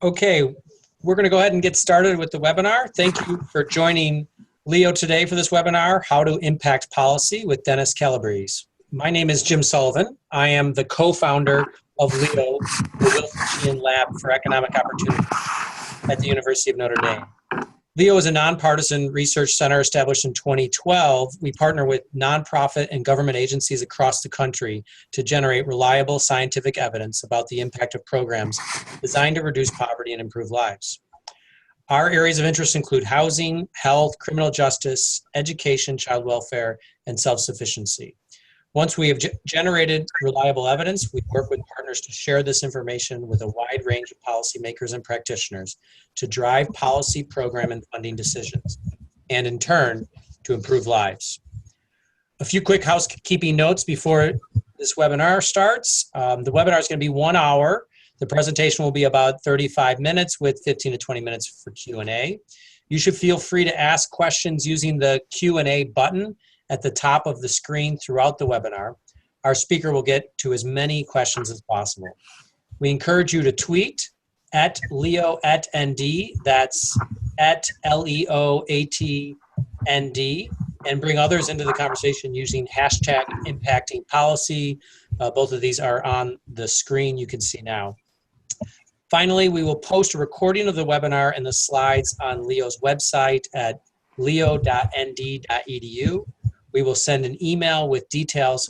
Okay, we're going to go ahead and get started with the webinar. Thank you for joining Leo today for this webinar, How to Impact Policy with Dennis Calabrese. My name is Jim Sullivan. I am the co-founder of Leo, the Wilson Sheehan Lab for Economic Opportunity at the University of Notre Dame. Leo is a nonpartisan research center established in 2012. We partner with nonprofit and government agencies across the country to generate reliable scientific evidence about the impact of programs designed to reduce poverty and improve lives. Our areas of interest include housing, health, criminal justice, education, child welfare, and self-sufficiency. Once we have generated reliable evidence, we work with partners to share this information with a wide range of policymakers and practitioners to drive policy, program, and funding decisions, and in turn, to improve lives. A few quick housekeeping notes before this webinar starts. The webinar is going to be 1 hour. The presentation will be about 35 minutes with 15 to 20 minutes for Q&A. You should feel free to ask questions using the Q&A button at the top of the screen throughout the webinar. Our speaker will get to as many questions as possible. We encourage you to tweet at Leo@ND, that's at LEOATND, and bring others into the conversation using hashtag impacting policy. Both of these are on the screen you can see now. Finally, we will post a recording of the webinar and the slides on Leo's website at leo.nd.edu. We will send an email with details.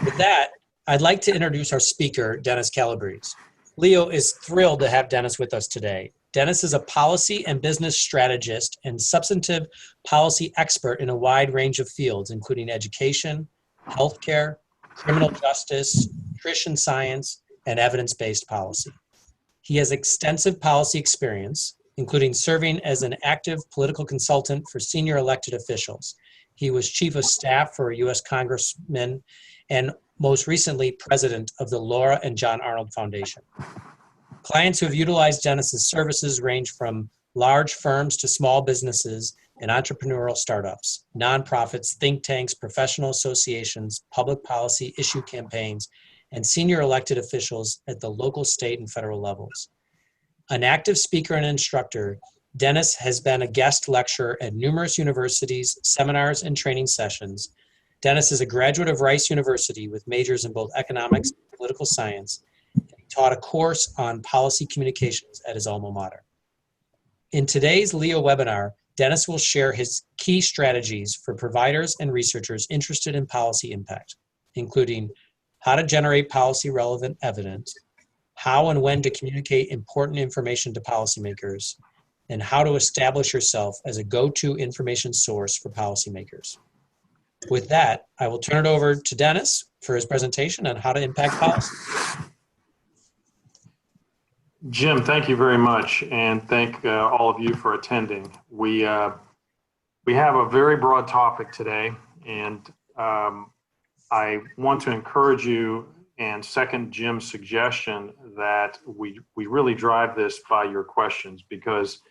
With that, I'd like to introduce our speaker, Dennis Calabrese. Leo is thrilled to have Dennis with us today. Dennis is a policy and business strategist and substantive policy expert in a wide range of fields, including education, healthcare, criminal justice, nutrition science, and evidence-based policy. He has extensive policy experience, including serving as an active political consultant for senior elected officials. He was chief of staff for a U.S. congressman and most recently president of the Laura and John Arnold Foundation. Clients who have utilized Dennis's services range from large firms to small businesses and entrepreneurial startups, nonprofits, think tanks, professional associations, public policy issue campaigns, and senior elected officials at the local, state, and federal levels. An active speaker and instructor, Dennis has been a guest lecturer at numerous universities, seminars, and training sessions. Dennis is a graduate of Rice University with majors in both economics and political science. He taught a course on policy communications at his alma mater. In today's Leo webinar, Dennis will share his key strategies for providers and researchers interested in policy impact, including how to generate policy relevant evidence, how and when to communicate important information to policymakers, and how to establish yourself as a go-to information source for policymakers. With that, I will turn it over to Dennis for his presentation on how to impact policy. Jim, thank you very much, and thank all of you for attending. We have a very broad topic today, and I want to encourage you and second Jim's suggestion that we really drive this by your questions because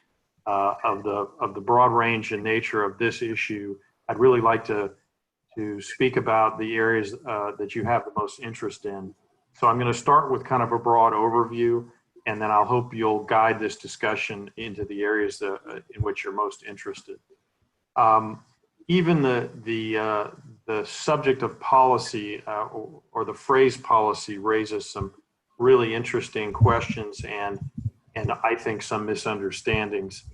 of the broad range and nature of this issue. I'd really like to speak about the areas that you have the most interest in. So I'm going to start with kind of a broad overview, and then I'll hope you'll guide this discussion into the areas in which you're most interested. Even the subject of policy or the phrase policy raises some really interesting questions and I think some misunderstandings.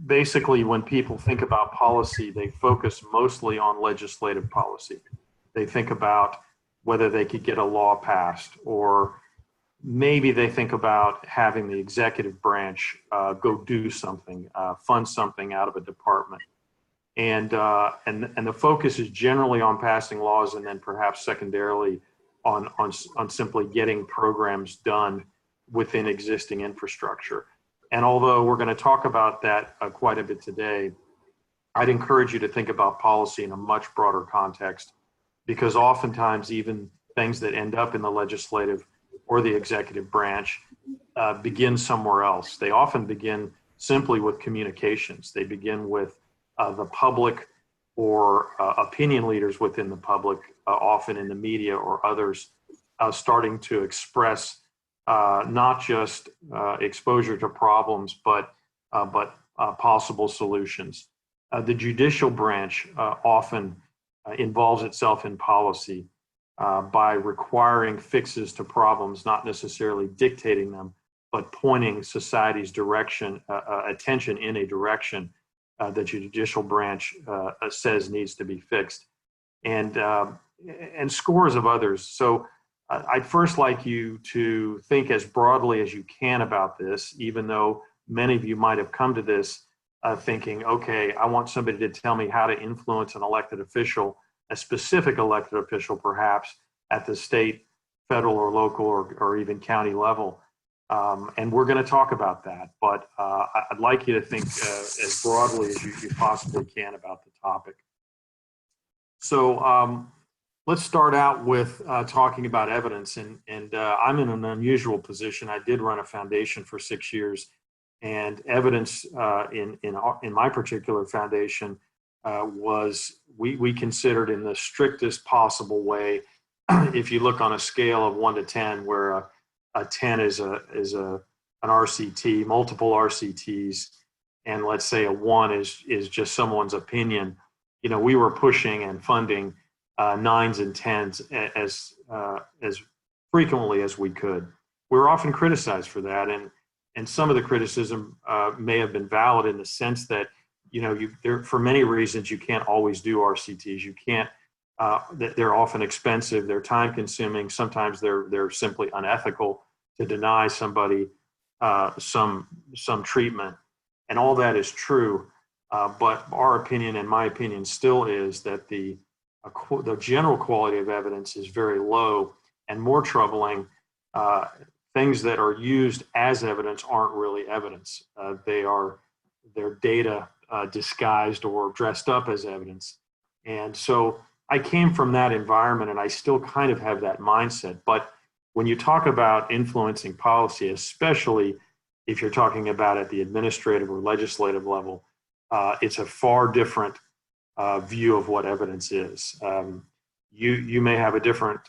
Basically, when people think about policy, they focus mostly on legislative policy. They think about whether they could get a law passed, or maybe they think about having the executive branch go do something, fund something out of a department. And the focus is generally on passing laws, and then perhaps secondarily on simply getting programs done within existing infrastructure. And although we're going to talk about that quite a bit today, I'd encourage you to think about policy in a much broader context, because oftentimes even things that end up in the legislative or the executive branch begin somewhere else. They often begin simply with communications. They begin with the public or opinion leaders within the public, often in the media or others, starting to express not just exposure to problems, but possible solutions. The judicial branch often involves itself in policy by requiring fixes to problems, not necessarily dictating them, but pointing society's direction, attention in a direction that the judicial branch says needs to be fixed, and scores of others. So I'd first like you to think as broadly as you can about this, even though many of you might have come to this thinking, okay, I want somebody to tell me how to influence an elected official, a specific elected official perhaps at the state, federal, or local, or even county level. And we're going to talk about that, but I'd like you to think as broadly as you possibly can about the topic. So let's start out with talking about evidence. And I'm in an unusual position. I did run a foundation for 6 years, and evidence in my particular foundation was we considered in the strictest possible way. If you look on a scale of 1 to 10, where a 10 is an RCT, multiple RCTs, and let's say a 1 is just someone's opinion. You know, we were pushing and funding 9s and 10s as frequently as we could. We were often criticized for that, and some of the criticism may have been valid in the sense that, you know, for many reasons you can't always do RCTs. You can't. They're often expensive. They're time consuming. Sometimes they're simply unethical to deny somebody some treatment, and all that is true. But our opinion, and my opinion, still is that the general quality of evidence is very low, and more troubling, things that are used as evidence aren't really evidence. They're data disguised or dressed up as evidence. And so I came from that environment, and I still kind of have that mindset. But when you talk about influencing policy, especially if you're talking about at the administrative or legislative level, it's a far different view of what evidence is. You may have a different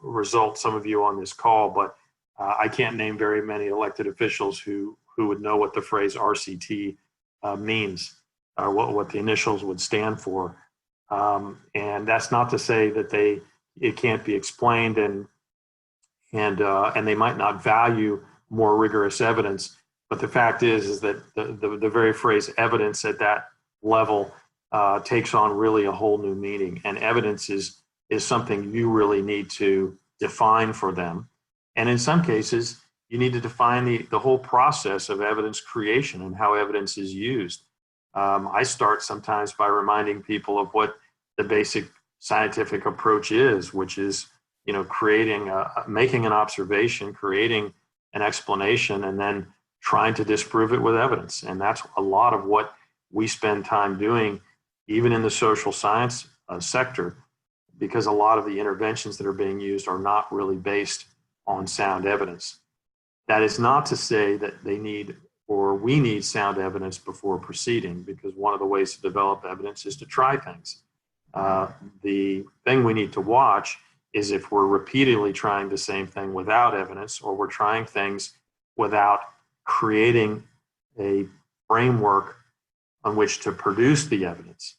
result, some of you on this call, but I can't name very many elected officials who would know what the phrase RCT means, or what the initials would stand for. And that's not to say that it can't be explained, and they might not value more rigorous evidence. But the fact is that the very phrase evidence at that level takes on really a whole new meaning. And evidence is something you really need to define for them. And in some cases, you need to define the whole process of evidence creation and how evidence is used. I start sometimes by reminding people of what the basic scientific approach is, which is, you know, making an observation, creating an explanation, and then trying to disprove it with evidence. And that's a lot of what we spend time doing, even in the social science sector, because a lot of the interventions that are being used are not really based on sound evidence. That is not to say that we need sound evidence before proceeding, because one of the ways to develop evidence is to try things. The thing we need to watch is if we're repeatedly trying the same thing without evidence, or we're trying things without creating a framework on which to produce the evidence.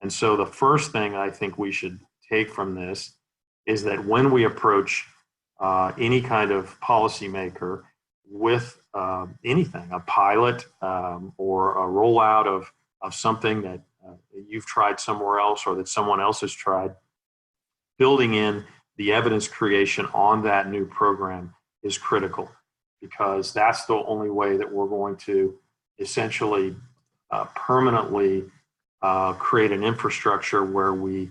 And so the first thing I think we should take from this is that when we approach any kind of policymaker with anything, a pilot or a rollout of something that you've tried somewhere else or that someone else has tried, building in the evidence creation on that new program is critical, because that's the only way that we're going to essentially permanently create an infrastructure where we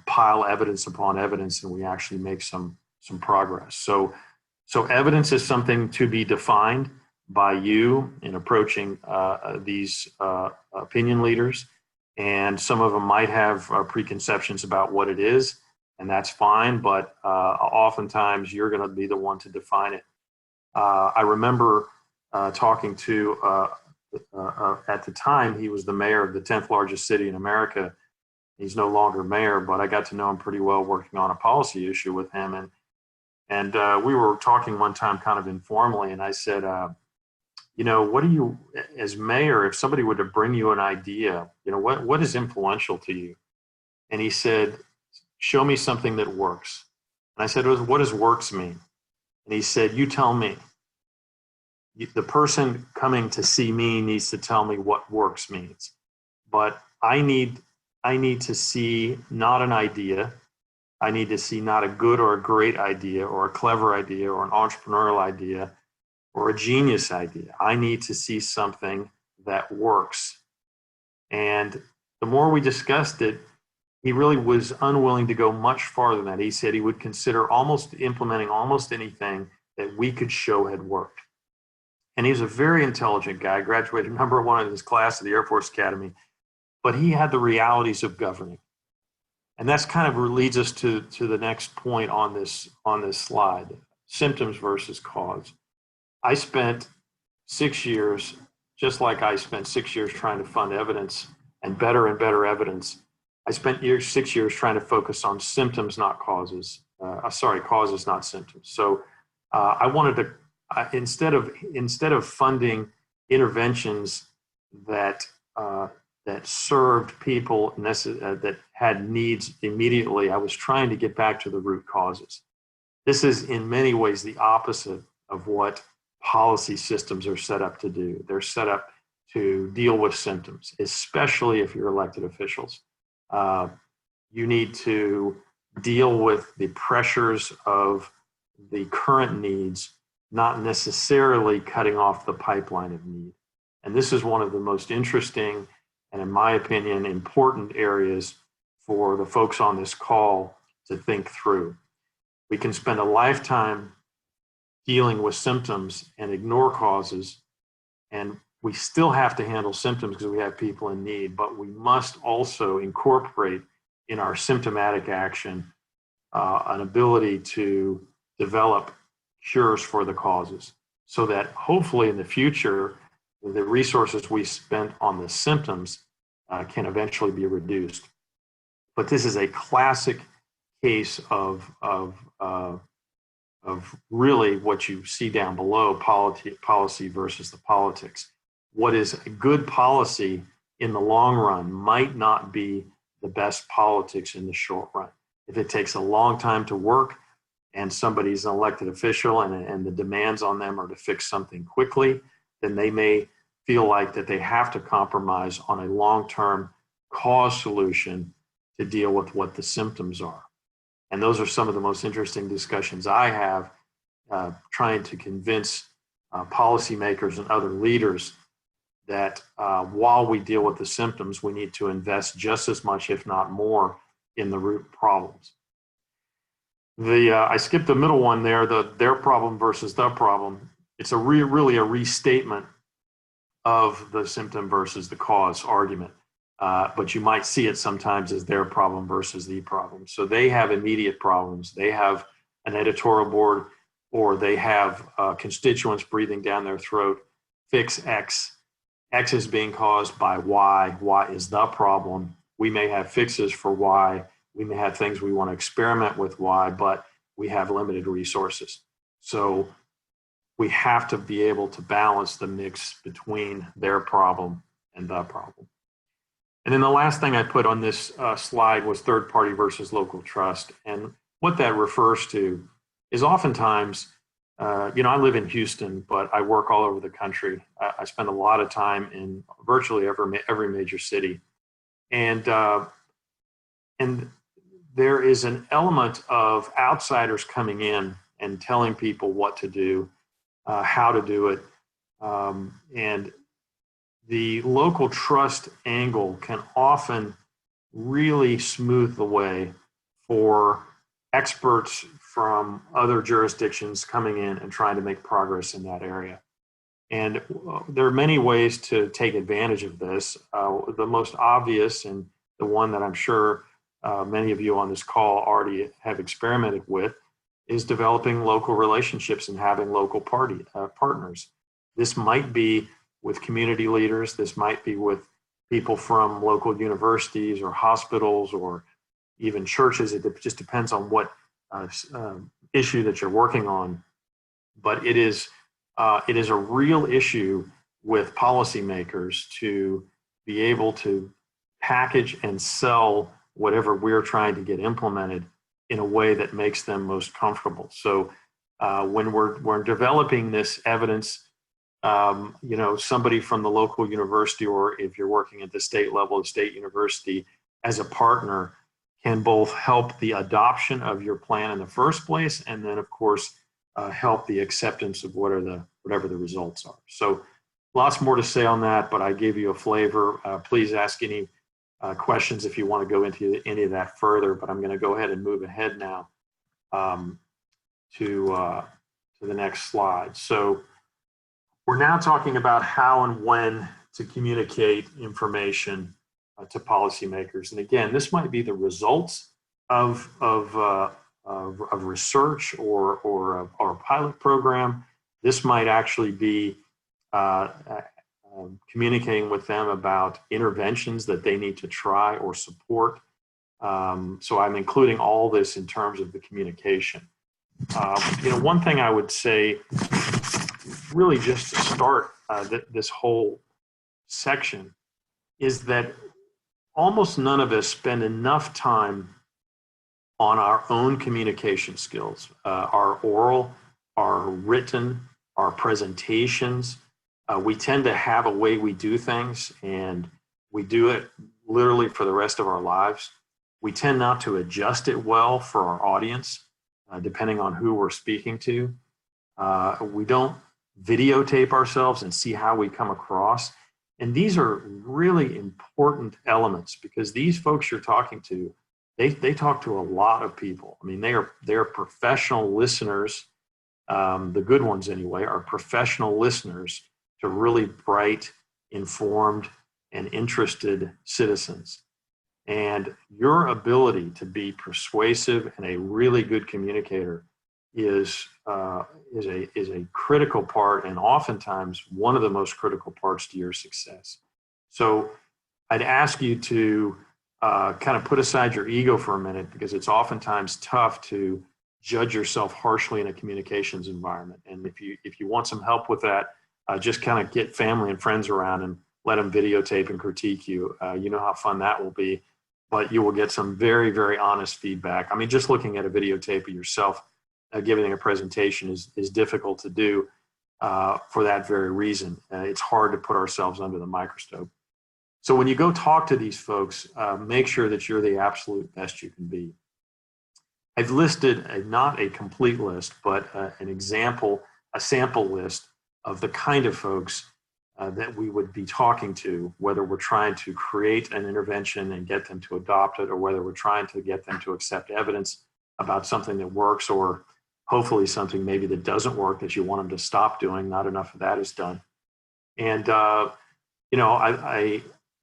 pile evidence upon evidence and we actually make some progress. So evidence is something to be defined by you in approaching these opinion leaders, and some of them might have preconceptions about what it is, and that's fine, but oftentimes you're going to be the one to define it. I remember talking to, at the time, he was the mayor of the 10th largest city in America. He's no longer mayor, but I got to know him pretty well working on a policy issue with him. And we were talking one time kind of informally, and I said, what do you, as mayor, if somebody were to bring you an idea, what is influential to you? And he said, show me something that works. And I said, what does works mean? And he said, you tell me. The person coming to see me needs to tell me what works means. But I need to see not an idea. I need to see not a good or a great idea or a clever idea or an entrepreneurial idea or a genius idea. I need to see something that works. And the more we discussed it, he really was unwilling to go much farther than that. He said he would consider implementing almost anything that we could show had worked. And he was a very intelligent guy, graduated #1 in his class at the Air Force Academy, but he had the realities of governing. And that's kind of leads us to the next point on this slide, symptoms versus cause. I spent 6 years, just like I spent 6 years trying to fund evidence and better evidence. I spent 6 years trying to focus on symptoms, not causes. Causes, not symptoms. So I wanted to, instead of funding interventions that served people that had needs immediately, I was trying to get back to the root causes. This is in many ways the opposite of what policy systems are set up to do. They're set up to deal with symptoms, especially if you're elected officials. You need to deal with the pressures of the current needs, not necessarily cutting off the pipeline of need. And this is one of the most interesting and, in my opinion, important areas for the folks on this call to think through. We can spend a lifetime dealing with symptoms and ignore causes, and we still have to handle symptoms because we have people in need, but we must also incorporate in our symptomatic action an ability to develop cures for the causes, so that hopefully in the future, the resources we spent on the symptoms can eventually be reduced. But this is a classic case of really what you see down below, policy versus the politics. What is a good policy in the long run might not be the best politics in the short run. If it takes a long time to work and somebody's an elected official and the demands on them are to fix something quickly, then they may feel like that they have to compromise on a long-term cause solution to deal with what the symptoms are. And those are some of the most interesting discussions I have trying to convince policymakers and other leaders that while we deal with the symptoms, we need to invest just as much, if not more, in the root problems. I skipped the middle one there, their problem versus the problem. It's really a restatement of the symptom versus the cause argument. But you might see it sometimes as their problem versus the problem. So they have immediate problems. They have an editorial board, or they have constituents breathing down their throat. Fix X. X is being caused by Y. Y is the problem. We may have fixes for Y. We may have things we want to experiment with Y, but we have limited resources. So we have to be able to balance the mix between their problem and the problem. And then the last thing I put on this slide was third party versus local trust. And what that refers to is oftentimes, I live in Houston, but I work all over the country. I spend a lot of time in virtually every major city. And there is an element of outsiders coming in and telling people what to do, how to do it. And the local trust angle can often really smooth the way for experts from other jurisdictions coming in and trying to make progress in that area. And there are many ways to take advantage of this. The most obvious, and the one that I'm sure many of you on this call already have experimented with, is developing local relationships and having local partners. This might be with community leaders. This might be with people from local universities or hospitals or even churches. It just depends on what issue that you're working on, but it is a real issue with policymakers to be able to package and sell whatever we're trying to get implemented in a way that makes them most comfortable. So when we're developing this evidence, somebody from the local university, or if you're working at the state level, the state university, as a partner, can both help the adoption of your plan in the first place, and then of course help the acceptance of whatever the results are. So lots more to say on that, but I gave you a flavor. Please ask any questions if you want to go into any of that further, but I'm going to go ahead and move ahead now to the next slide. So we're now talking about how and when to communicate information to policymakers. And again, this might be the results of research or a pilot program. This might actually be communicating with them about interventions that they need to try or support. So I'm including all this in terms of the communication. One thing I would say, really just to start this whole section, is that almost none of us spend enough time on our own communication skills, our oral, our written, our presentations. We tend to have a way we do things, and we do it literally for the rest of our lives. We tend not to adjust it well for our audience, depending on who we're speaking to. We don't videotape ourselves and see how we come across. And these are really important elements, because these folks you're talking to, they talk to a lot of people. I mean, they are professional listeners. The good ones anyway are professional listeners to really bright, informed, and interested citizens. And your ability to be persuasive and a really good communicator is a critical part, and oftentimes one of the most critical parts to your success. So I'd ask you to kind of put aside your ego for a minute, because it's oftentimes tough to judge yourself harshly in a communications environment. And if you want some help with that, just kind of get family and friends around and let them videotape and critique you. You know how fun that will be, but you will get some very, very honest feedback. I mean, just looking at a videotape of yourself giving a presentation is difficult to do for that very reason. It's hard to put ourselves under the microscope. So when you go talk to these folks, make sure that you're the absolute best you can be. I've listed not a complete list, but a sample list of the kind of folks that we would be talking to, whether we're trying to create an intervention and get them to adopt it, or whether we're trying to get them to accept evidence about something that works, or hopefully something maybe that doesn't work that you want them to stop doing. Not enough of that is done. And,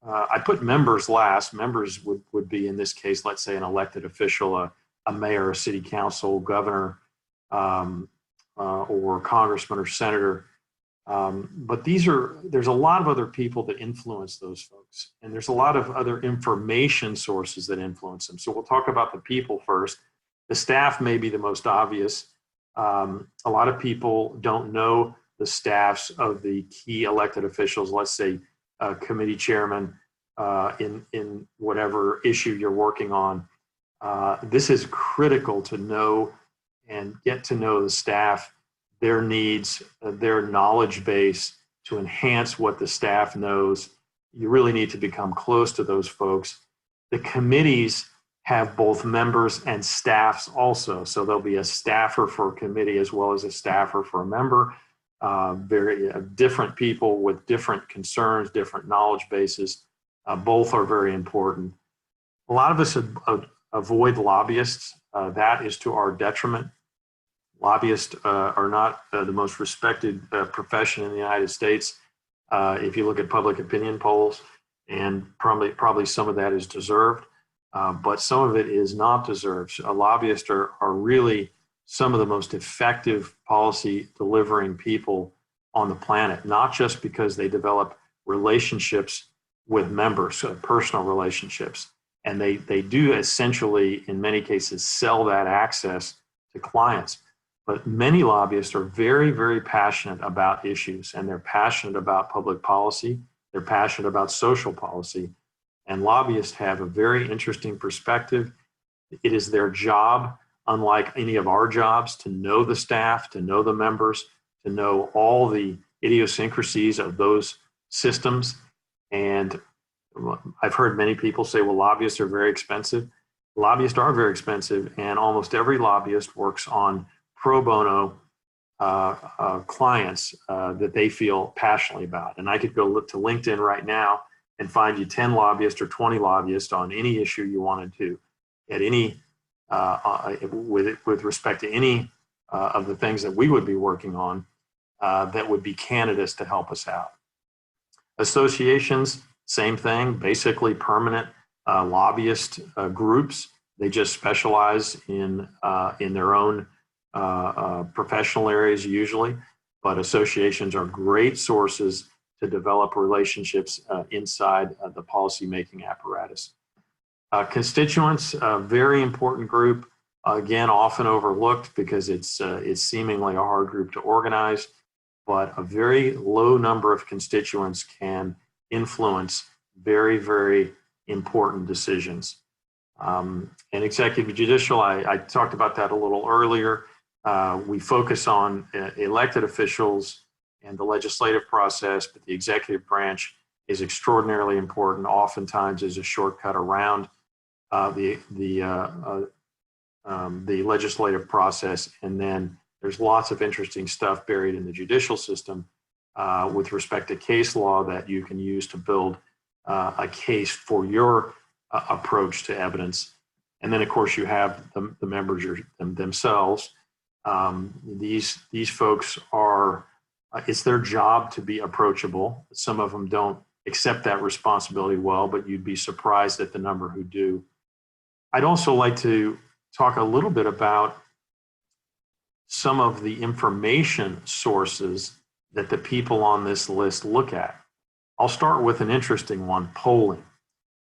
I put members last. Members would be, in this case, let's say an elected official, a mayor, a city council, governor, or congressman or senator. But there's a lot of other people that influence those folks. And there's a lot of other information sources that influence them. So we'll talk about the people first. The staff may be the most obvious. A lot of people don't know the staffs of the key elected officials, let's say committee chairman in whatever issue you're working on. This is critical to know and get to know the staff, their needs, their knowledge base, to enhance what the staff knows. You really need to become close to those folks. The committees have both members and staffs also. So there'll be a staffer for a committee as well as a staffer for a member. Very different people with different concerns, different knowledge bases. Both are very important. A lot of us avoid lobbyists. That is to our detriment. Lobbyists are not the most respected profession in the United States. If you look at public opinion polls, and probably some of that is deserved, but some of it is not deserved. So lobbyists are really some of the most effective policy delivering people on the planet, not just because they develop relationships with members, personal relationships, and they do essentially, in many cases, sell that access to clients. But many lobbyists are very, very passionate about issues, and they're passionate about public policy. They're passionate about social policy. And lobbyists have a very interesting perspective. It is their job, unlike any of our jobs, to know the staff, to know the members, to know all the idiosyncrasies of those systems. And I've heard many people say, well, lobbyists are very expensive. Lobbyists are very expensive, and almost every lobbyist works on pro bono clients that they feel passionately about. And I could go look to LinkedIn right now and find you 10 lobbyists or 20 lobbyists on any issue you wanted to, at any, with respect to any of the things that we would be working on that would be candidates to help us out. Associations, same thing, basically permanent lobbyist groups. They just specialize in their own professional areas usually, but associations are great sources to develop relationships inside the policymaking apparatus. Constituents, a very important group, again, often overlooked because it's seemingly a hard group to organize, but a very low number of constituents can influence very, very important decisions. And executive judicial, I talked about that a little earlier. We focus on elected officials and the legislative process, but the executive branch is extraordinarily important, oftentimes as a shortcut around the legislative process. And then there's lots of interesting stuff buried in the judicial system with respect to case law that you can use to build a case for your approach to evidence. And then, of course, you have the members themselves. These folks are, it's their job to be approachable. Some of them don't accept that responsibility well, but you'd be surprised at the number who do. I'd also like to talk a little bit about some of the information sources that the people on this list look at. I'll start with an interesting one, polling.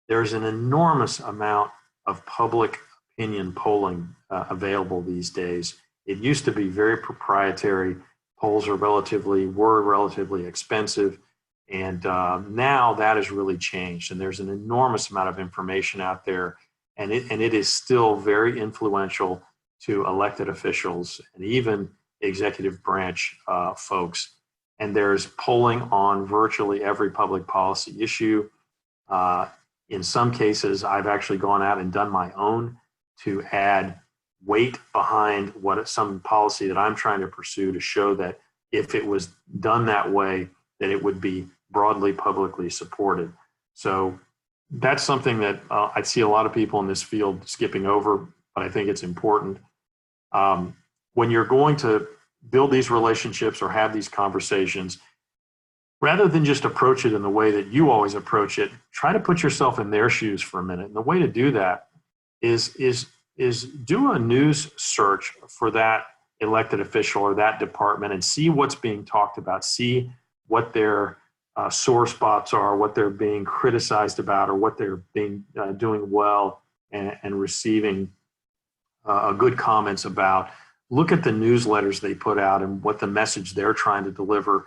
There's an enormous amount of public opinion polling available these days. It used to be very proprietary. Polls were relatively expensive. And now that has really changed. And there's an enormous amount of information out there. And it is still very influential to elected officials and even executive branch folks. And there's polling on virtually every public policy issue. In some cases, I've actually gone out and done my own to add weight behind some policy that I'm trying to pursue to show that if it was done that way, that it would be broadly publicly supported. So that's something that I see a lot of people in this field skipping over, but I think it's important. When you're going to build these relationships or have these conversations, rather than just approach it in the way that you always approach it, try to put yourself in their shoes for a minute. And the way to do that is do a news search for that elected official or that department and see what's being talked about, see what their sore spots are, what they're being criticized about, or what they're being doing well and receiving good comments about. Look at the newsletters they put out and what the message they're trying to deliver,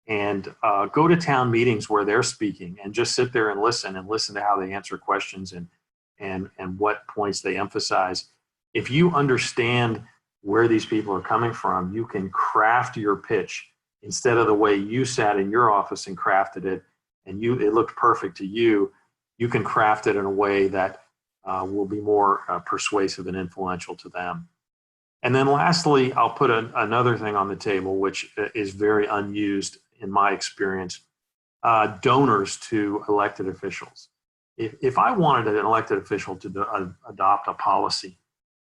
and go to town meetings where they're speaking and just sit there and listen to how they answer questions and what points they emphasize. If you understand where these people are coming from, you can craft your pitch instead of the way you sat in your office and crafted it and it looked perfect to you. You can craft it in a way that will be more persuasive and influential to them. And then lastly, I'll put another thing on the table, which is very unused in my experience, donors to elected officials. If I wanted an elected official to adopt a policy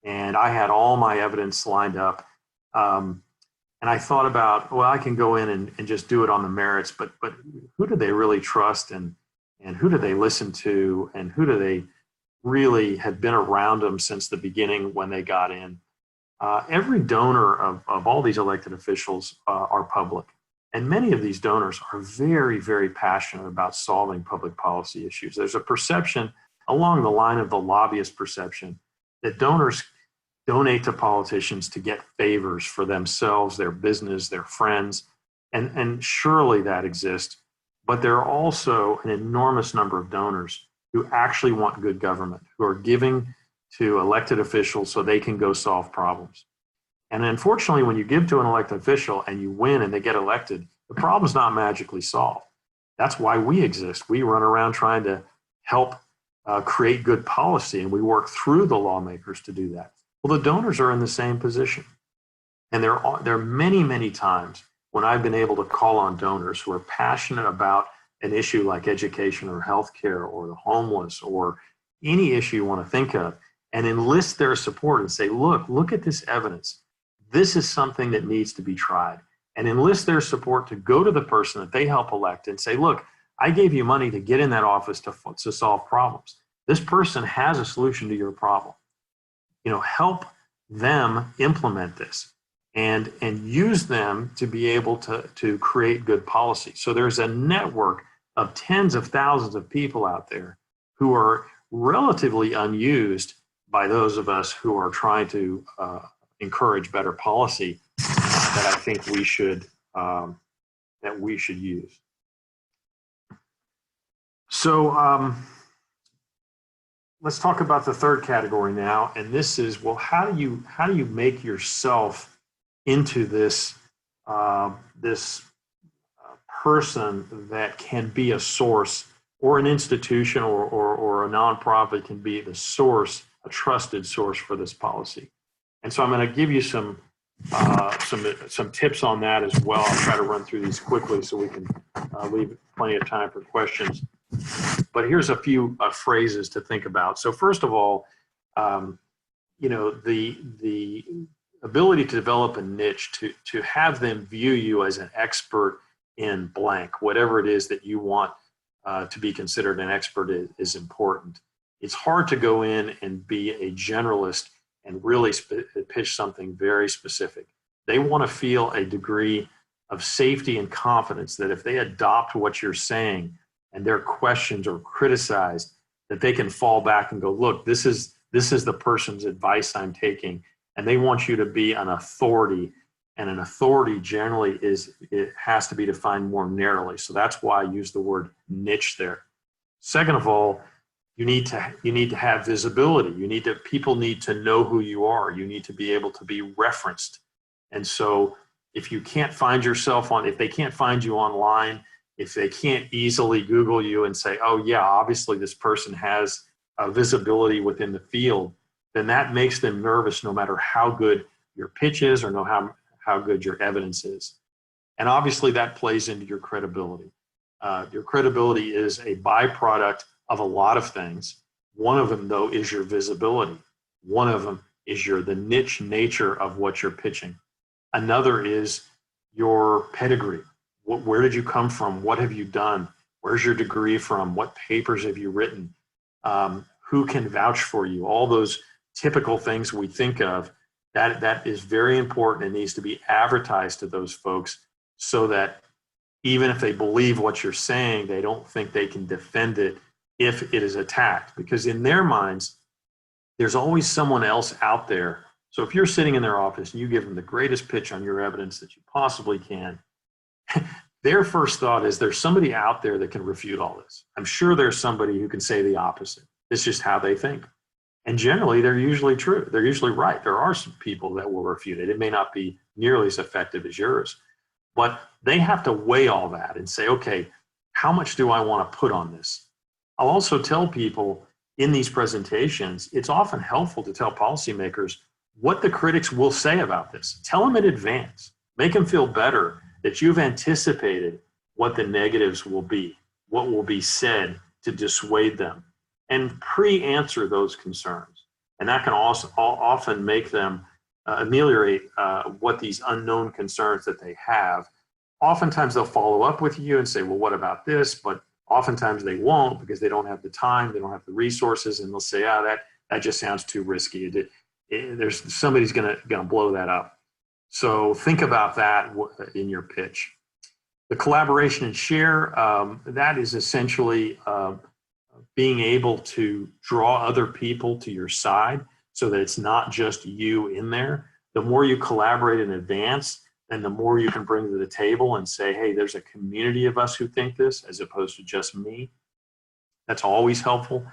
and I had all my evidence lined up, and I thought about, well, I can go in and just do it on the merits, but who do they really trust, and who do they listen to, and who do they really have been around them since the beginning when they got in? Every donor of all these elected officials are public. And many of these donors are very, very passionate about solving public policy issues. There's a perception along the line of the lobbyist perception that donors donate to politicians to get favors for themselves, their business, their friends, and surely that exists. But there are also an enormous number of donors who actually want good government, who are giving to elected officials so they can go solve problems. And unfortunately, when you give to an elected official and you win and they get elected, the problem's not magically solved. That's why we exist. We run around trying to help create good policy, and we work through the lawmakers to do that. Well, the donors are in the same position. And there are many, many times when I've been able to call on donors who are passionate about an issue like education or healthcare or the homeless or any issue you want to think of, and enlist their support and say, look at this evidence. This is something that needs to be tried. And enlist their support to go to the person that they help elect and say, look, I gave you money to get in that office to solve problems. This person has a solution to your problem. Help them implement this and use them to be able to create good policy. So there's a network of tens of thousands of people out there who are relatively unused by those of us who are trying to encourage better policy that I think we should use. So let's talk about the third category now, and this is, well, how do you make yourself into this person that can be a source, or an institution or a nonprofit can be the source, a trusted source for this policy. And so I'm going to give you some tips on that as well. I'll try to run through these quickly so we can leave plenty of time for questions. But here's a few phrases to think about. So first of all, the ability to develop a niche, to have them view you as an expert in blank, whatever it is that you want to be considered an expert is important. It's hard to go in and be a generalist and really pitch something very specific. They want to feel a degree of safety and confidence that if they adopt what you're saying and their questions are criticized, that they can fall back and go, look, this is the person's advice I'm taking. And they want you to be an authority, and an authority generally it has to be defined more narrowly. So that's why I use the word niche there. Second of all, you need to have visibility. People need to know who you are. You need to be able to be referenced. And so if you can't find yourself if they can't find you online, if they can't easily Google you and say, oh yeah, obviously this person has visibility within the field, then that makes them nervous no matter how good your pitch is or how good your evidence is. And obviously that plays into your credibility. Your credibility is a byproduct of a lot of things. One of them, though, is your visibility. One of them is the niche nature of what you're pitching. Another is your pedigree. Where did you come from? What have you done? Where's your degree from? What papers have you written? Who can vouch for you? All those typical things we think of, that is very important and needs to be advertised to those folks so that even if they believe what you're saying, they don't think they can defend it if it is attacked. Because in their minds, there's always someone else out there. So if you're sitting in their office and you give them the greatest pitch on your evidence that you possibly can, their first thought is there's somebody out there that can refute all this. I'm sure there's somebody who can say the opposite. It's just how they think. And generally, they're usually true. They're usually right. There are some people that will refute it. It may not be nearly as effective as yours, but they have to weigh all that and say, okay, how much do I want to put on this? I'll also tell people in these presentations, it's often helpful to tell policymakers what the critics will say about this. Tell them in advance. Make them feel better that you've anticipated what the negatives will be, what will be said to dissuade them, and pre-answer those concerns. And that can also often make them ameliorate what these unknown concerns that they have. Oftentimes they'll follow up with you and say, well, what about this? But oftentimes they won't because they don't have the time, they don't have the resources, and they'll say, that just sounds too risky. There's somebody's gonna blow that up. So think about that in your pitch. The collaboration and share, that is essentially being able to draw other people to your side. so that it's not just you in there. The more you collaborate in advance, and the more you can bring to the table and say, hey, there's a community of us who think this as opposed to just me. That's always helpful.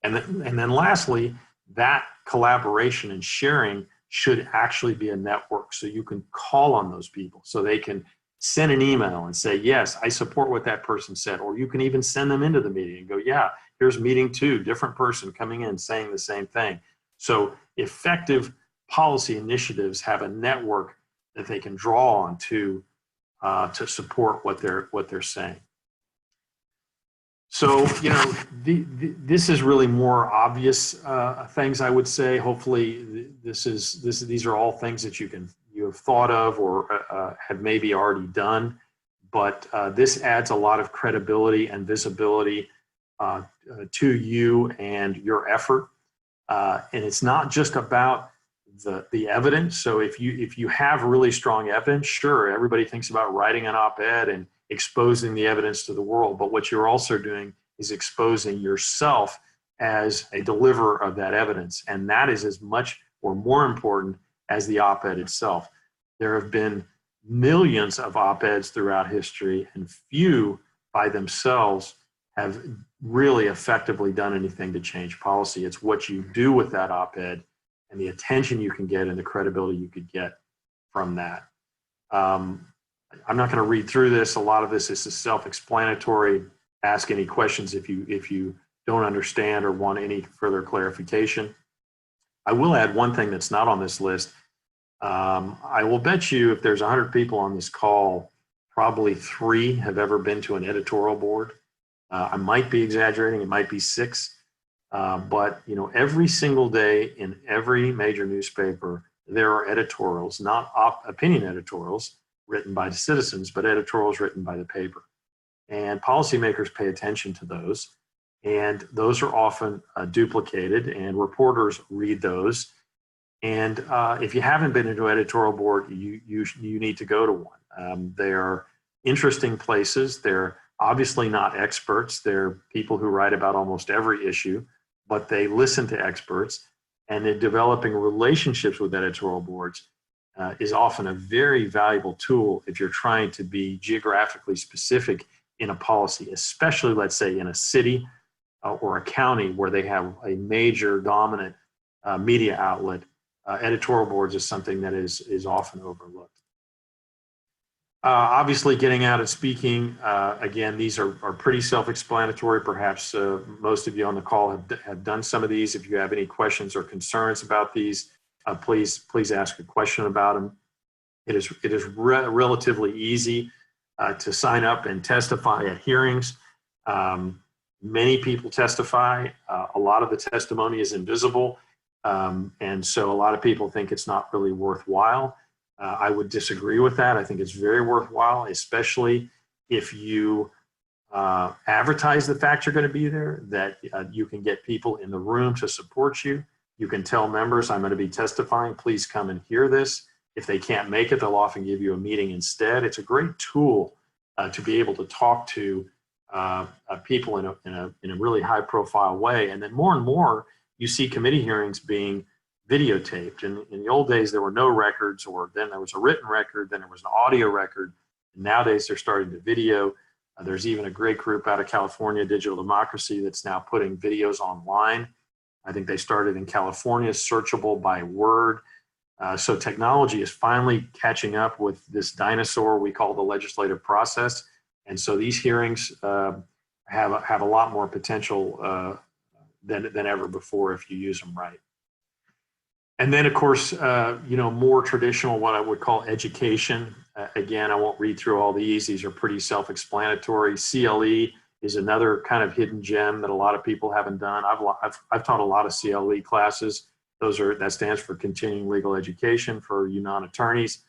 And then lastly, that collaboration and sharing should actually be a network. So you can call on those people so they can send an email and say, yes, I support what that person said. Or you can even send them into the meeting and go, yeah, here's meeting 2, different person coming in saying the same thing. So effective policy initiatives have a network that they can draw on to support what they're saying. So, this is really more obvious things, I would say. Hopefully, these are all things that you have thought of or have maybe already done. But this adds a lot of credibility and visibility to you and your effort. And it's not just about the evidence. So if you have really strong evidence, sure, everybody thinks about writing an op-ed and exposing the evidence to the world, but what you're also doing is exposing yourself as a deliverer of that evidence, and that is as much or more important as the op-ed itself. There have been millions of op-eds throughout history, and few by themselves have really effectively done anything to change policy. It's what you do with that op-ed and the attention you can get and the credibility you could get from that. I'm not going to read through this. A lot of this is self-explanatory. Ask any questions if you don't understand or want any further clarification. I will add one thing that's not on this list. I will bet you if there's 100 people on this call, probably 3 have ever been to an editorial board. I might be exaggerating. It might be 6. But every single day in every major newspaper, there are editorials, not opinion editorials written by citizens, but editorials written by the paper. And policymakers pay attention to those. And those are often duplicated, and reporters read those. And if you haven't been into an editorial board, you need to go to one. They're interesting places. They're obviously not experts. They're people who write about almost every issue, but they listen to experts, and they're developing relationships with editorial boards is often a very valuable tool if you're trying to be geographically specific in a policy, especially, let's say, in a city or a county where they have a major dominant media outlet. Editorial boards is something that is often overlooked. Obviously, getting out and speaking, again, these are pretty self-explanatory. Perhaps most of you on the call have done some of these. If you have any questions or concerns about these, please ask a question about them. It is relatively easy to sign up and testify at hearings. Many people testify. A lot of the testimony is invisible, and so a lot of people think it's not really worthwhile. I would disagree with that. I think it's very worthwhile, especially if you advertise the fact you're going to be there, that you can get people in the room to support you. You can tell members, I'm going to be testifying, please come and hear this. If they can't make it, they'll often give you a meeting instead. It's a great tool to be able to talk to people in a really high profile way. And then more and more, you see committee hearings being videotaped. And in the old days, there were no records, or then there was a written record, then there was an audio record. And nowadays, they're starting to video. There's even a great group out of California, Digital Democracy, that's now putting videos online. I think they started in California, searchable by word. So technology is finally catching up with this dinosaur we call the legislative process. And so these hearings have a lot more potential than ever before if you use them right. And then, of course, more traditional, what I would call education. Again, I won't read through all these. These are pretty self-explanatory. CLE is another kind of hidden gem that a lot of people haven't done. I've taught a lot of CLE classes. That stands for Continuing Legal Education for you non-attorneys.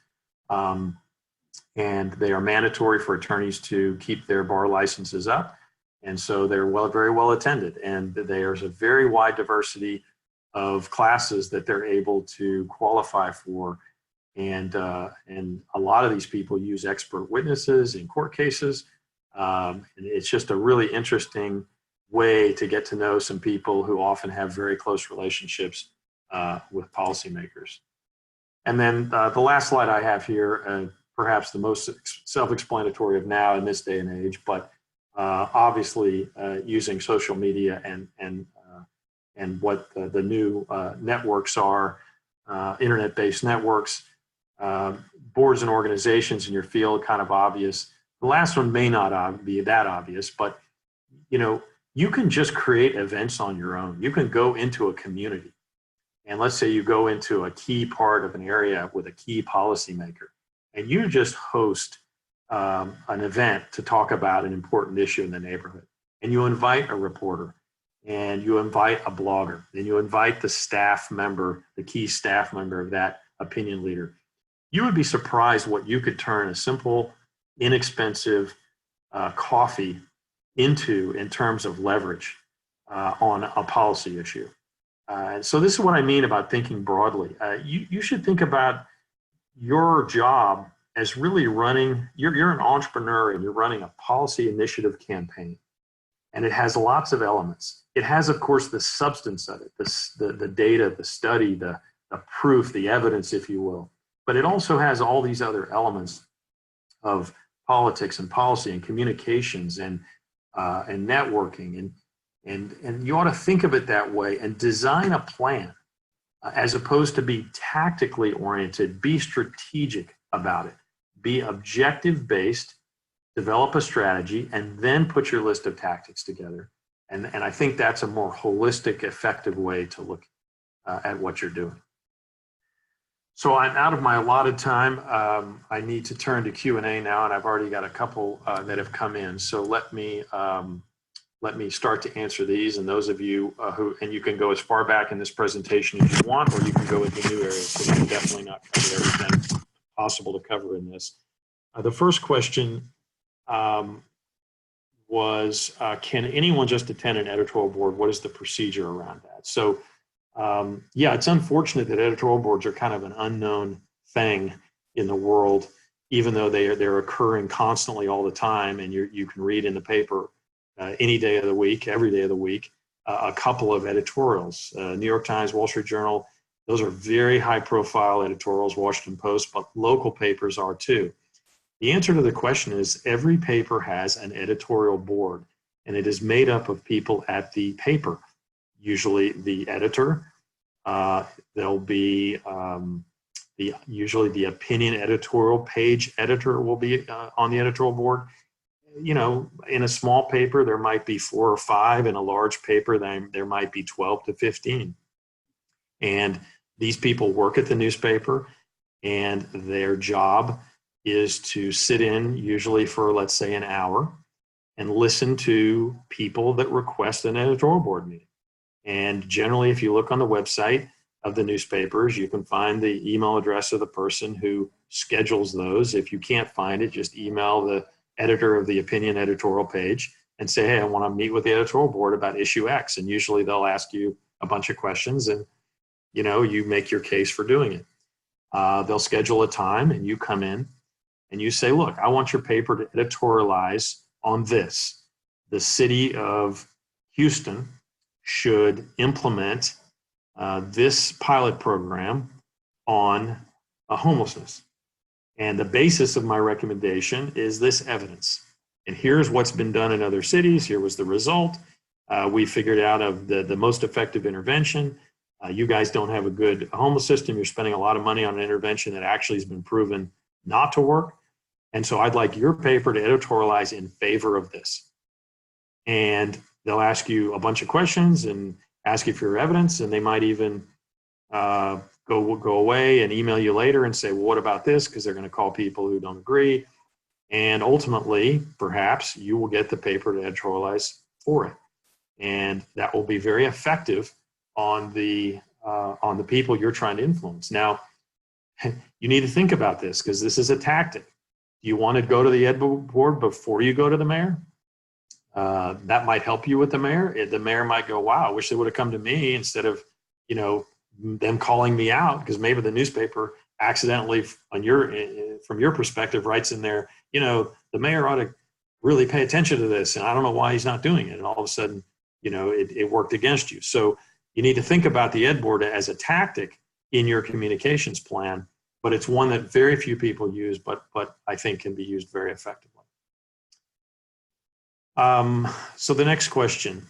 And they are mandatory for attorneys to keep their bar licenses up. And so they're very well attended. And there's a very wide diversity of classes that they're able to qualify for. And a lot of these people use expert witnesses in court cases. And it's just a really interesting way to get to know some people who often have very close relationships with policymakers. And then the last slide I have here, perhaps the most self-explanatory of now in this day and age, but obviously using social media and what the new networks are, internet-based networks, boards and organizations in your field, kind of obvious. The last one may not be that obvious, but you can just create events on your own. You can go into a community, and let's say you go into a key part of an area with a key policymaker, and you just host an event to talk about an important issue in the neighborhood. And you invite a reporter, and you invite a blogger, and you invite the staff member, the key staff member of that opinion leader. You would be surprised what you could turn a simple, inexpensive coffee into in terms of leverage on a policy issue. So this is what I mean about thinking broadly. You should think about your job as really running, you're an entrepreneur and you're running a policy initiative campaign. And it has lots of elements. It has, of course, the substance of it, the data, the study, the proof, the evidence, if you will. But it also has all these other elements of politics and policy and communications and networking. And you ought to think of it that way and design a plan as opposed to be tactically oriented. Be strategic about it. Be objective based, develop a strategy, and then put your list of tactics together. And I think that's a more holistic, effective way to look at what you're doing. So I'm out of my allotted time. I need to turn to Q&A now, and I've already got a couple that have come in. So let me start to answer these. And those of you and you can go as far back in this presentation as you want, or you can go into new areas. So we can definitely not cover everything possible to cover in this. The first question was, can anyone just attend an editorial board? What is the procedure around that? So yeah, it's unfortunate that editorial boards are kind of an unknown thing in the world, even though they're occurring constantly all the time, and you can read in the paper any day of the week, every day of the week, a couple of editorials. New York Times, Wall Street Journal, those are very high profile editorials, Washington Post, but local papers are too. The answer to the question is every paper has an editorial board, and it is made up of people at the paper, usually the editor. There'll be usually the opinion editorial page editor will be on the editorial board. In a small paper, there might be 4 or 5. In a large paper, there might be 12 to 15. And these people work at the newspaper, and their job is to sit in usually for, let's say, an hour and listen to people that request an editorial board meeting. And generally, if you look on the website of the newspapers, you can find the email address of the person who schedules those. If you can't find it, just email the editor of the opinion editorial page and say, hey, I want to meet with the editorial board about issue X. And usually they'll ask you a bunch of questions, and you make your case for doing it. They'll schedule a time, and you come in and you say, look, I want your paper to editorialize on this. The city of Houston should implement this pilot program on homelessness. And the basis of my recommendation is this evidence. And here's what's been done in other cities. Here was the result. We figured out of the most effective intervention. You guys don't have a good homeless system. You're spending a lot of money on an intervention that actually has been proven not to work. And so I'd like your paper to editorialize in favor of this. And they'll ask you a bunch of questions and ask you for your evidence. And they might even go away and email you later and say, well, what about this? Because they're going to call people who don't agree. And ultimately, perhaps you will get the paper to editorialize for it. And that will be very effective on the people you're trying to influence. Now, you need to think about this because this is a tactic. Do you want to go to the ed board before you go to the mayor? That might help you with the mayor. The mayor might go, wow, I wish they would have come to me instead of, them calling me out, because maybe the newspaper accidentally from your perspective writes in there, the mayor ought to really pay attention to this. And I don't know why he's not doing it. And all of a sudden, it worked against you. So you need to think about the Ed Board as a tactic in your communications plan, but it's one that very few people use, but I think can be used very effectively. So the next question,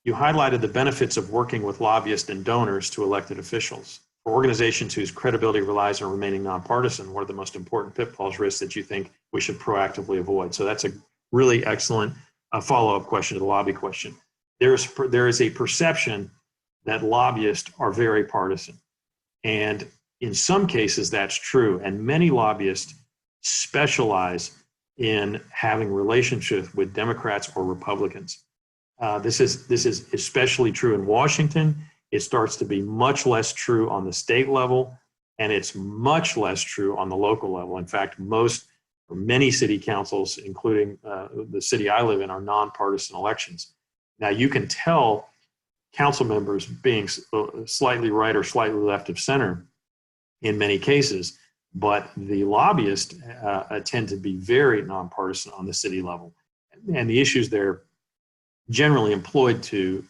you highlighted the benefits of working with lobbyists and donors to elected officials. For organizations whose credibility relies on remaining nonpartisan, what are the most important pitfalls, risks that you think we should proactively avoid? So that's a really excellent follow-up question to the lobby question. There is a perception that lobbyists are very partisan. And in some cases, that's true. And many lobbyists specialize in having relationships with Democrats or Republicans. This is especially true in Washington. It starts to be much less true on the state level, and it's much less true on the local level. In fact, many city councils, including the city I live in, are nonpartisan elections. Now, you can tell council members being slightly right or slightly left of center in many cases, but the lobbyists tend to be very nonpartisan on the city level. And the issues they're generally employed to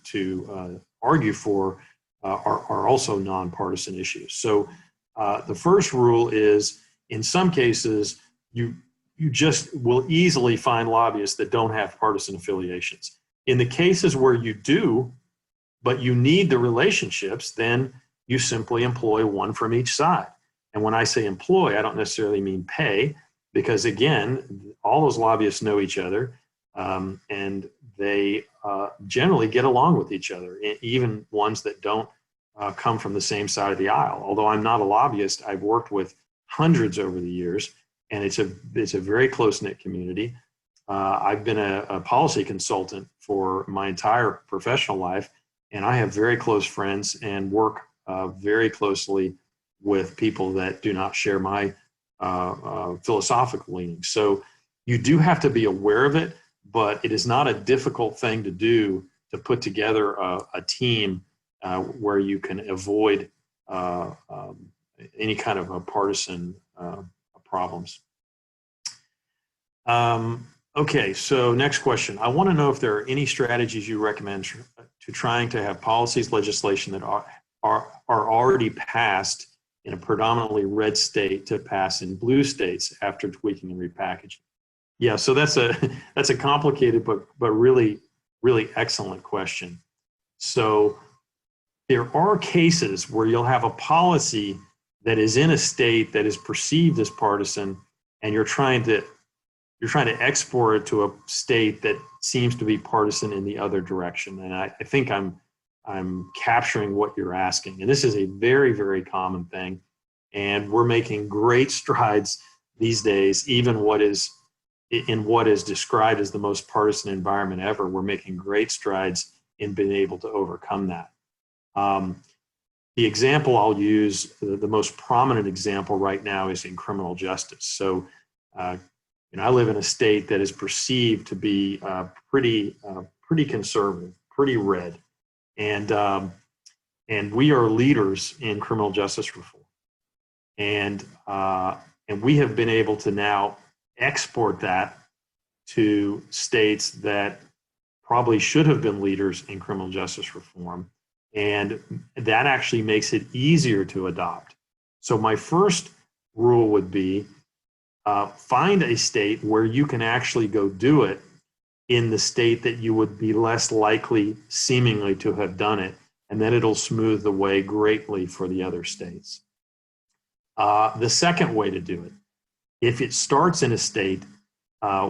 argue for are also nonpartisan issues. So the first rule is, in some cases, you just will easily find lobbyists that don't have partisan affiliations. In the cases where you do, but you need the relationships, then you simply employ one from each side. And when I say employ, I don't necessarily mean pay, because again, all those lobbyists know each other, and they generally get along with each other, even ones that don't come from the same side of the aisle. Although I'm not a lobbyist, I've worked with hundreds over the years, and it's a very close-knit community. I've been a policy consultant for my entire professional life, and I have very close friends and work very closely with people that do not share my philosophical leanings. So you do have to be aware of it, but it is not a difficult thing to do to put together a team where you can avoid any kind of partisan problems. Okay, so next question. I want to know if there are any strategies you recommend to trying to have policies, legislation that are already passed in a predominantly red state to pass in blue states after tweaking and repackaging. Yeah, so that's a complicated but really excellent question. So there are cases where you'll have a policy that is in a state that is perceived as partisan, and you're trying to export it to a state that seems to be partisan in the other direction. And I think I'm capturing what you're asking. And this is a very, very common thing. And we're making great strides these days, even in what is described as the most partisan environment ever. We're making great strides in being able to overcome that. The example I'll use, the most prominent example right now, is in criminal justice. So I live in a state that is perceived to be pretty conservative, pretty red. And we are leaders in criminal justice reform. And we have been able to now export that to states that probably should have been leaders in criminal justice reform. And that actually makes it easier to adopt. So my first rule would be find a state where you can actually go do it in the state that you would be less likely seemingly to have done it, and then it'll smooth the way greatly for the other states. The second way to do it, if it starts in a state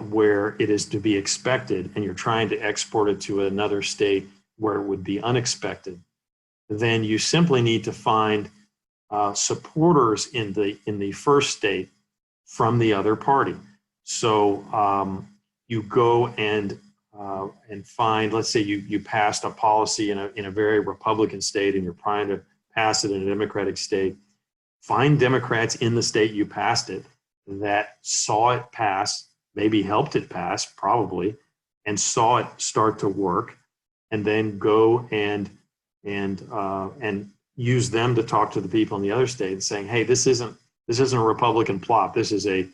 where it is to be expected and you're trying to export it to another state where it would be unexpected, then you simply need to find supporters in the first state from the other party. So you go and find, let's say you passed a policy in a very Republican state and you're trying to pass it in a Democratic state. Find Democrats in the state you passed it that saw it pass, maybe helped it pass, probably, and saw it start to work, and then go and use them to talk to the people in the other state, saying, "Hey, this isn't a Republican plot. This is a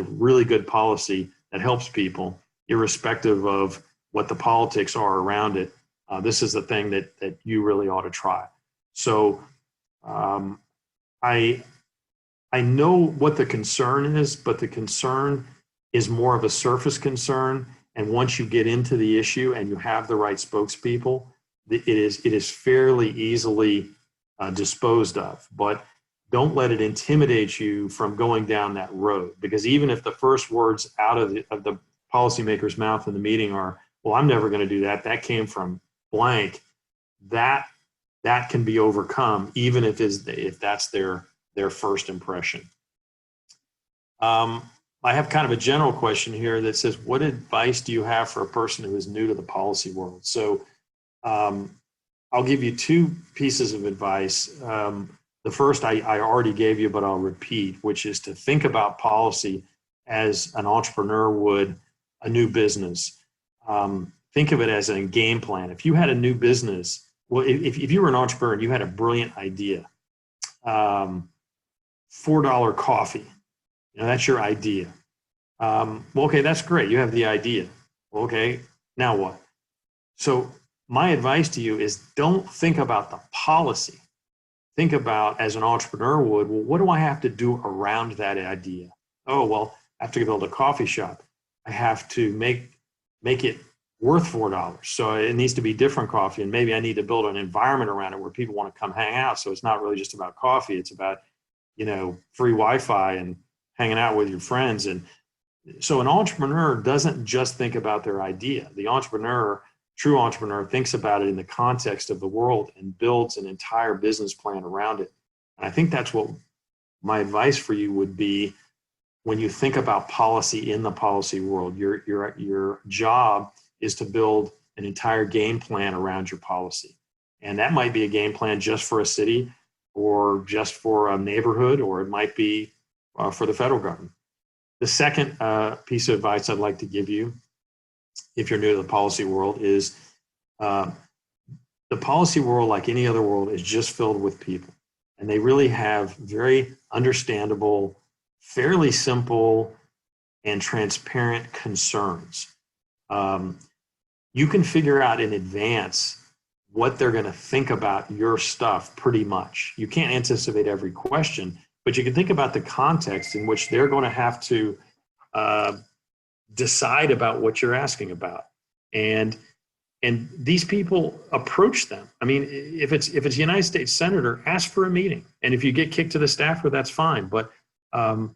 really good policy that helps people, irrespective of what the politics are around it. This is the thing that you really ought to try. So I know what the concern is, but the concern is more of a surface concern. And once you get into the issue and you have the right spokespeople, it is fairly easily disposed of. But don't let it intimidate you from going down that road, because even if the first words out of the policymaker's mouth in the meeting are, "Well, I'm never going to do that. That came from blank," that can be overcome, even if that's their first impression. I have kind of a general question here that says, what advice do you have for a person who is new to the policy world? So I'll give you two pieces of advice. The first I already gave you, but I'll repeat, which is to think about policy as an entrepreneur would a new business. Think of it as a game plan. If you had a new business, well, if you were an entrepreneur and you had a brilliant idea, $4 coffee, that's your idea. Well, okay, that's great. You have the idea. Well, okay, now what? So my advice to you is don't think about the policy. Think about, as an entrepreneur would, well, what do I have to do around that idea? Oh, well, I have to build a coffee shop. I have to make it worth $4. So it needs to be different coffee. And maybe I need to build an environment around it where people want to come hang out. So it's not really just about coffee. It's about, free Wi-Fi and hanging out with your friends. And so an entrepreneur doesn't just think about their idea. The true entrepreneur thinks about it in the context of the world and builds an entire business plan around it. And I think that's what my advice for you would be when you think about policy in the policy world. Your job is to build an entire game plan around your policy. And that might be a game plan just for a city or just for a neighborhood, or it might be for the federal government. The second piece of advice I'd like to give you, if you're new to the policy world, is the policy world, like any other world, is just filled with people. And they really have very understandable, fairly simple, and transparent concerns. You can figure out in advance what they're going to think about your stuff pretty much. You can't anticipate every question, but you can think about the context in which they're going to have to decide about what you're asking about. And these people approach them. I mean, if it's a United States senator, ask for a meeting. And if you get kicked to the staffer, that's fine. But I'm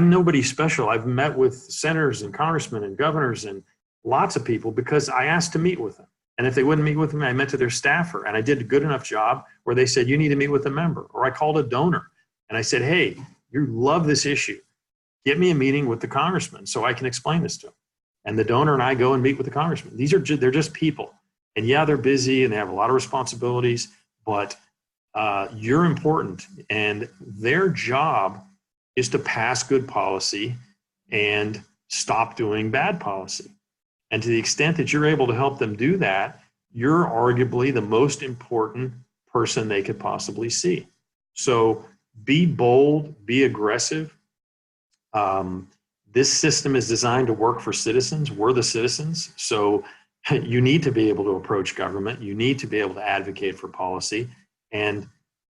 nobody special. I've met with senators and congressmen and governors and lots of people because I asked to meet with them. And if they wouldn't meet with me, I met to their staffer. And I did a good enough job where they said, you need to meet with a member. Or I called a donor and I said, hey, you love this issue. Get me a meeting with the congressman so I can explain this to him. And the donor and I go and meet with the congressman. They're just people. And yeah, they're busy and they have a lot of responsibilities, but you're important. And their job is to pass good policy and stop doing bad policy. And to the extent that you're able to help them do that, you're arguably the most important person they could possibly see. So be bold, be aggressive. This system is designed to work for citizens. We're the citizens. So you need to be able to approach government. You need to be able to advocate for policy. And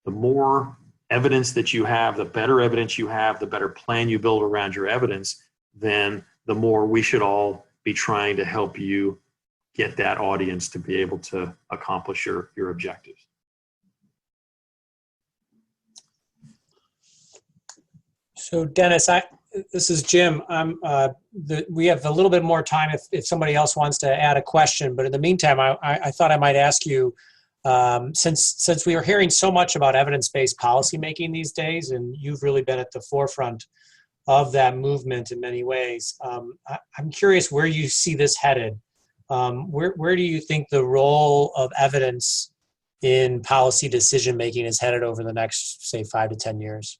the more evidence that you have, the better evidence you have, the better plan you build around your evidence, then the more we should all be trying to help you get that audience to be able to accomplish your objectives. So Dennis, this is Jim. We have a little bit more time if somebody else wants to add a question, but in the meantime, I thought I might ask you, since we are hearing so much about evidence-based policymaking these days, and you've really been at the forefront of that movement in many ways, I'm curious where you see this headed. Where do you think the role of evidence in policy decision-making is headed over the next, say, 5 to 10 years?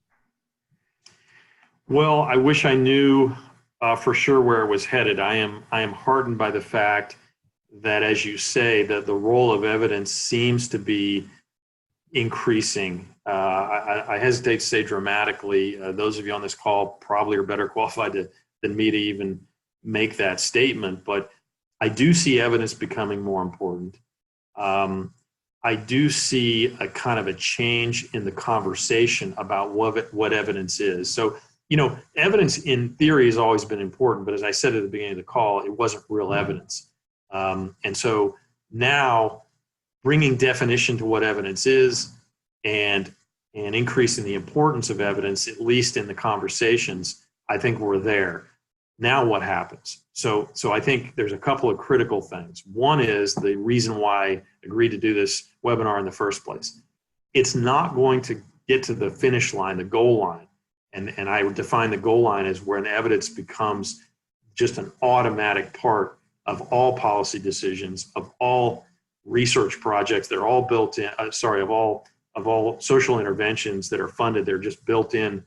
Well, I wish I knew for sure where it was headed. I am heartened by the fact that, as you say, that the role of evidence seems to be increasing. I hesitate to say dramatically. Those of you on this call probably are better qualified than me to even make that statement. But I do see evidence becoming more important. I do see a kind of a change in the conversation about what evidence is. So, evidence in theory has always been important, but as I said at the beginning of the call, it wasn't real evidence. And so now bringing definition to what evidence is and increasing the importance of evidence, at least in the conversations, I think we're there. Now what happens? So I think there's a couple of critical things. One is the reason why I agreed to do this webinar in the first place. It's not going to get to the finish line, the goal line. And I would define the goal line as where an evidence becomes just an automatic part of all policy decisions, of all research projects. They're all built in, of all social interventions that are funded. They're just built in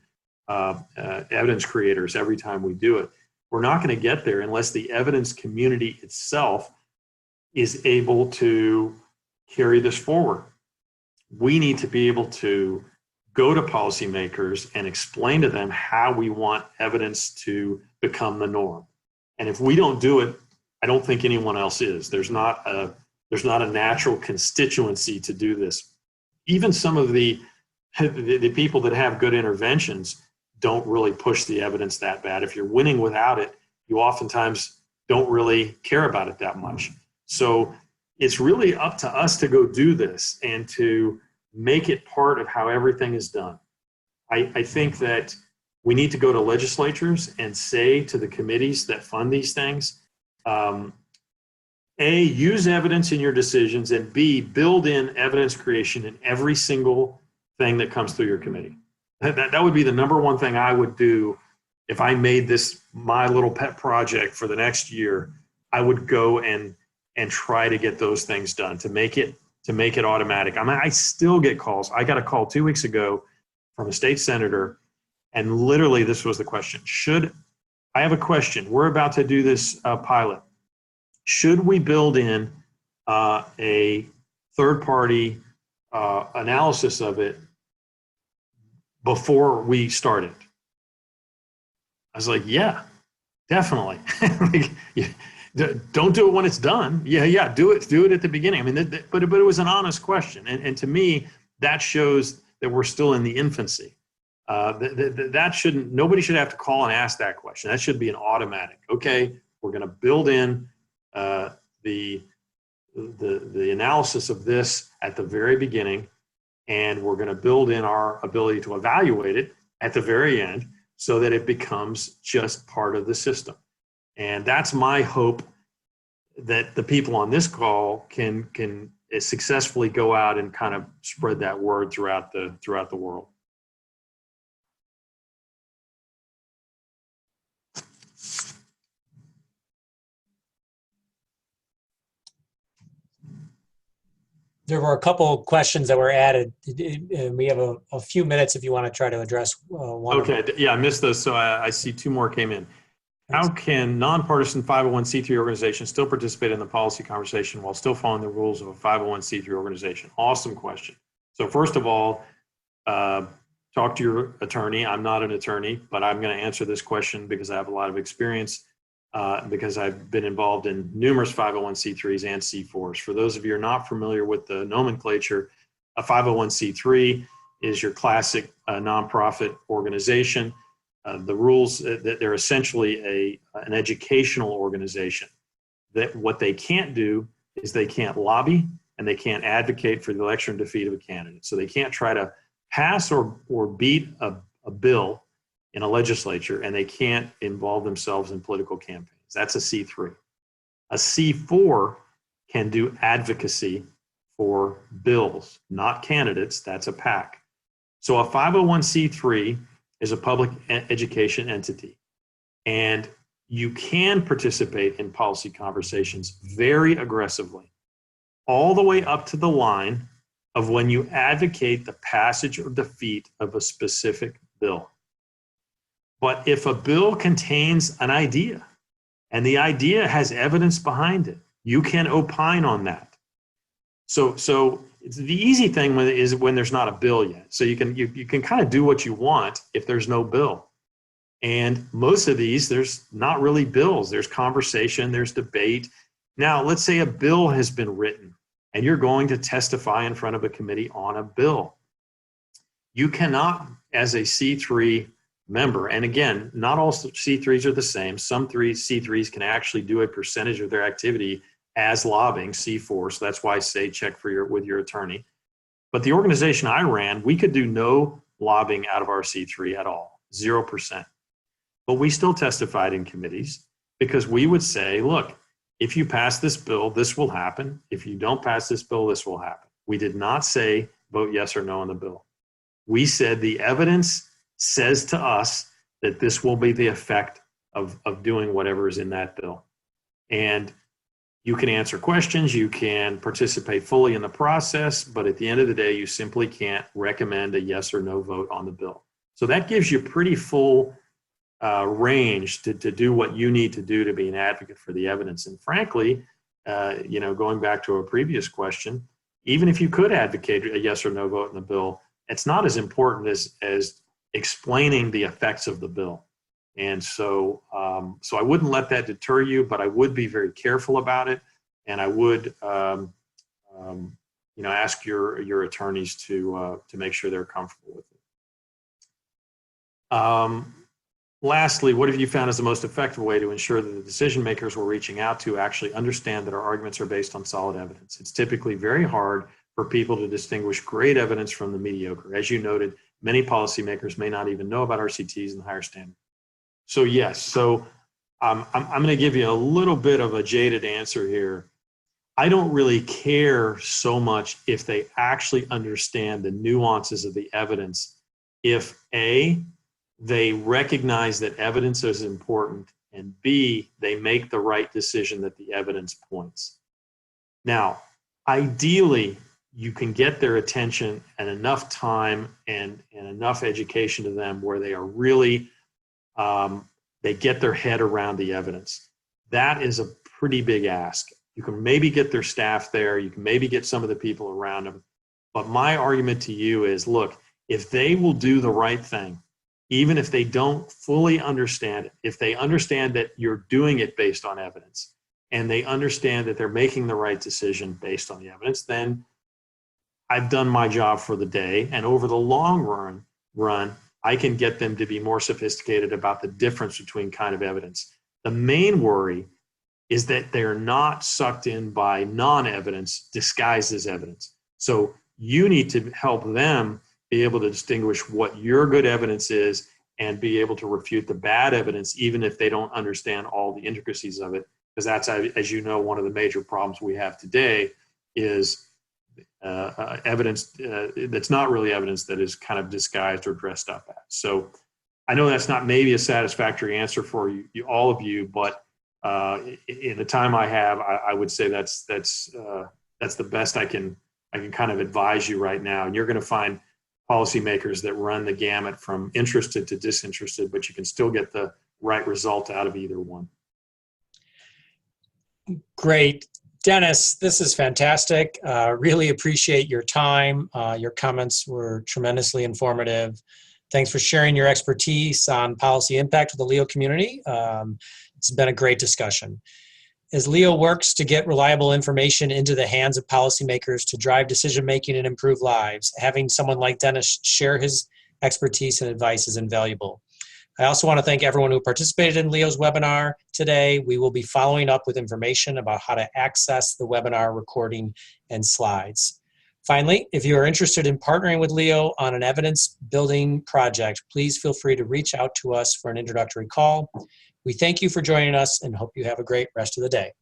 evidence creators every time we do it. We're not going to get there unless the evidence community itself is able to carry this forward. We need to be able to go to policymakers and explain to them how we want evidence to become the norm. And if we don't do it, I don't think anyone else is. There's not a natural constituency to do this. Even some of the people that have good interventions don't really push the evidence that bad. If you're winning without it, you oftentimes don't really care about it that much. So it's really up to us to go do this and to make it part of how everything is done. I think that we need to go to legislatures and say to the committees that fund these things, A, use evidence in your decisions, and B, build in evidence creation in every single thing that comes through your committee. That would be the number one thing I would do if I made this my little pet project for the next year. I would go and try to get those things done to make it automatic. I mean, I still get calls. I got a call 2 weeks ago from a state senator, and literally this was the question. I have a question. We're about to do this pilot. Should we build in a third-party analysis of it before we start it? I was like, yeah, definitely. Don't do it when it's done. Yeah, do it at the beginning. I mean, but it was an honest question, and to me, that shows that we're still in the infancy. Nobody should have to call and ask that question. That should be an automatic. Okay, we're going to build in the analysis of this at the very beginning, and we're going to build in our ability to evaluate it at the very end so that it becomes just part of the system. And that's my hope, that the people on this call can successfully go out and kind of spread that word throughout the world. There were a couple questions that were added. We have a few minutes if you want to try to address one. Okay, yeah, I missed those, so I see two more came in. How can nonpartisan 501c3 organizations still participate in the policy conversation while still following the rules of a 501c3 organization? Awesome question. So first of all, talk to your attorney. I'm not an attorney, but I'm going to answer this question because I have a lot of experience. Because I've been involved in numerous 501c3s and C4s. For those of you who are not familiar with the nomenclature, a 501c3 is your classic nonprofit organization. The rules, they're essentially an educational organization. That what they can't do is they can't lobby and they can't advocate for the election or defeat of a candidate. So they can't try to pass or beat a bill in a legislature, and they can't involve themselves in political campaigns. That's a C3. A C4 can do advocacy for bills, not candidates. That's a PAC. So a 501c3 is a public education entity, and you can participate in policy conversations very aggressively, all the way up to the line of when you advocate the passage or defeat of a specific bill. But if a bill contains an idea and the idea has evidence behind it, you can opine on that. So it's the easy thing is when there's not a bill yet. So you can kind of do what you want if there's no bill. And most of these, there's not really bills. There's conversation, there's debate, Now, let's say a bill has been written and you're going to testify in front of a committee on a bill. You cannot, as a C3 member, and again, not all C3s are the same. Some C3s can actually do a percentage of their activity as lobbying, C4, so that's why I say check with your attorney. But the organization I ran, we could do no lobbying out of our C3 at all, 0%. But we still testified in committees because we would say, look, if you pass this bill, this will happen. If you don't pass this bill, this will happen. We did not say vote yes or no on the bill. We said the evidence says to us that this will be the effect of doing whatever is in that bill. And you can answer questions, you can participate fully in the process, but at the end of the day, you simply can't recommend a yes or no vote on the bill. So that gives you pretty full range to do what you need to do to be an advocate for the evidence. And frankly, going back to a previous question, even if you could advocate a yes or no vote in the bill, it's not as important as explaining the effects of the bill. And so I wouldn't let that deter you, but I would be very careful about it. And I would, ask your attorneys to make sure they're comfortable with it. Lastly, what have you found is the most effective way to ensure that the decision makers we're reaching out to actually understand that our arguments are based on solid evidence? It's typically very hard for people to distinguish great evidence from the mediocre. As you noted, many policymakers may not even know about RCTs and higher standards. So yes, I'm going to give you a little bit of a jaded answer here. I don't really care so much if they actually understand the nuances of the evidence. If A, they recognize that evidence is important, and B, they make the right decision that the evidence points. Now, ideally, you can get their attention and enough time and enough education to them where they are really they get their head around the evidence. That is a pretty big ask. You can maybe get their staff there. You can maybe get some of the people around them. But my argument to you is, look, if they will do the right thing, even if they don't fully understand it, if they understand that you're doing it based on evidence, and they understand that they're making the right decision based on the evidence, then I've done my job for the day. And over the long run, I can get them to be more sophisticated about the difference between kind of evidence. The main worry is that they're not sucked in by non-evidence disguised as evidence. So you need to help them be able to distinguish what your good evidence is and be able to refute the bad evidence, even if they don't understand all the intricacies of it. Because that's, as you know, one of the major problems we have today is evidence that's not really evidence, that is kind of disguised or dressed up as. So I know that's not maybe a satisfactory answer for you all of you, but in the time I have, I would say that's the best I can kind of advise you right now. And you're going to find policymakers that run the gamut from interested to disinterested, but you can still get the right result out of either one. Great. Dennis, this is fantastic. Really appreciate your time. Your comments were tremendously informative. Thanks for sharing your expertise on policy impact with the LEO community. It's been a great discussion. As LEO works to get reliable information into the hands of policymakers to drive decision-making and improve lives, having someone like Dennis share his expertise and advice is invaluable. I also want to thank everyone who participated in LEO's webinar today. We will be following up with information about how to access the webinar recording and slides. Finally, if you are interested in partnering with LEO on an evidence-building project, please feel free to reach out to us for an introductory call. We thank you for joining us and hope you have a great rest of the day.